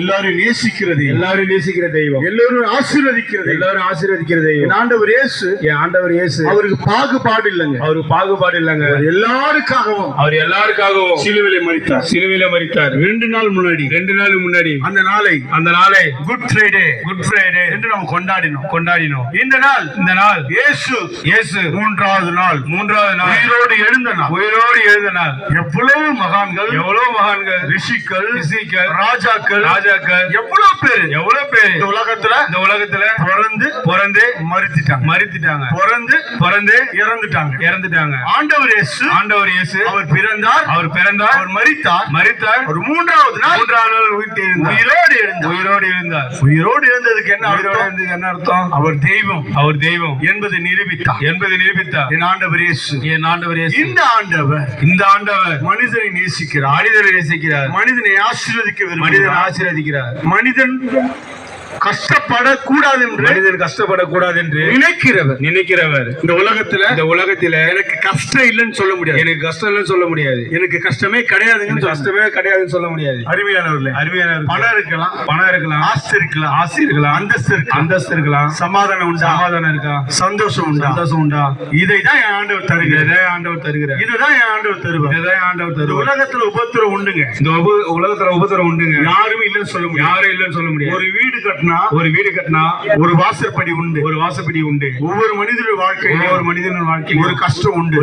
எல்லாரும் நேசிக்கிற தெய்வம், எல்லாரும் ஆசீர்வதிக்கிற தெய்வம். ஆண்டவர் இயேசு அவருக்கு பாகுபாடு இல்லைங்க, அவர் எல்லாருக்காகவும் சிலுவையிலே மரித்தார். 2 நாள் முன்னாடி அந்த நாளை குட் ஃப்ரைடே என்று நாம் கொண்டாடினோம். இந்த நாள் இயேசு மூன்றாவது நாள் உயிரோடு எழுந்த நாள். எவ்வளவு மகான்கள், ரிஷிகள், ராஜாக்கள், எவ்வளவு பேர் இந்த உலகத்துல பிறந்து மரித்திட்டாங்க, பிறந்து இறந்துட்டாங்க. ஆண்டவர் இயேசு அவர் பிறந்தார், அவர் மரித்தார், ஒரு மூன்றாவது நாள் உயிரோடு எழுந்ததுக்கு என்ன அர்த்தம்? அவர் தெய்வம் என்பதை நிரூபித்தார். என் ஆண்டவர் இயேசு. இந்த ஆண்டவர் மனிதனை நேசிக்கிறார், மனிதனை ஆசீர்வதிக்கிறார். மனிதன் கஷ்டப்படக்கூடாது என்று நினைக்கிறவர் இந்த உலகத்துல எனக்கு கஷ்டம் இல்லைன்னு சொல்ல முடியாது, எனக்கு கஷ்டமே கிடையாதுன்னு சொல்ல முடியாது. அருமையானவர்களே, பணம் இருக்கலாம், ஆஸ்தி இருக்கலாம், அந்தஸ்து இருக்கலாம், சமாதானம் இருக்கா, சந்தோஷம் உண்டா, இதைதான் என் ஆண்டவர் தருகிறார். இதுதான் என் ஆண்டவர் தருவார். உலகத்துல உபத்திரம் உண்டுங்க, யாரும் இல்லைன்னு சொல்ல முடியாது. ஒரு வீடு கட்டினா ஒரு வாசற்படி உண்டு. ஒவ்வொரு மனிதனுடைய வாழ்க்கையில் ஒரு கஷ்டம் உண்டு,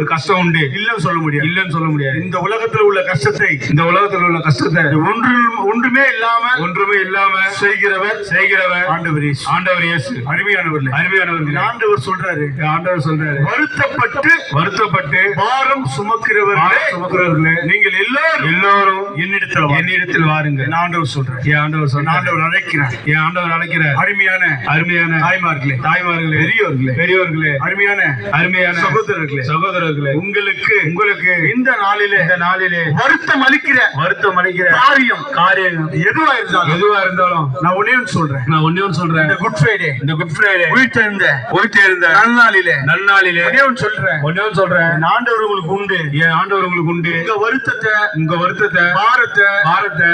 இல்லன்னு சொல்ல முடியாது. இந்த உலகத்தில் உள்ள கஷ்டத்தை ஒன்றுமே இல்லாம செய்கிறவர் ஆண்டவர் இயேசு. அருமையானவர்களே, ஆண்டவர் சொல்றாரு, வருத்தப்பட்டு பாரம் சுமக்கிறவர்களே, நீங்கள் எல்லாரும் என்னிடத்தில் வாருங்கள். ஆண்டவர் சொல்றார், ஆண்டவர் அழைக்கிறார். அருமையான தாய்மார்களே, பெரியோர்களே, அருமையான சகோதரர்களே, உங்களுக்கு இந்த நாளிலே வருத்தம் அளிக்கிற காரியம் எதுவா இருந்தாலும் நான் ஒண்ணே சொல்றேன். இந்த குட் ஃப்ரைடே உயிர்த்தெழுந்த நல்நாளிலே ஒண்ணே சொல்றேன். என் ஆண்டவர் உங்களுக்கு உண்டு. உங்க வருத்தத்தை, பாரத்தை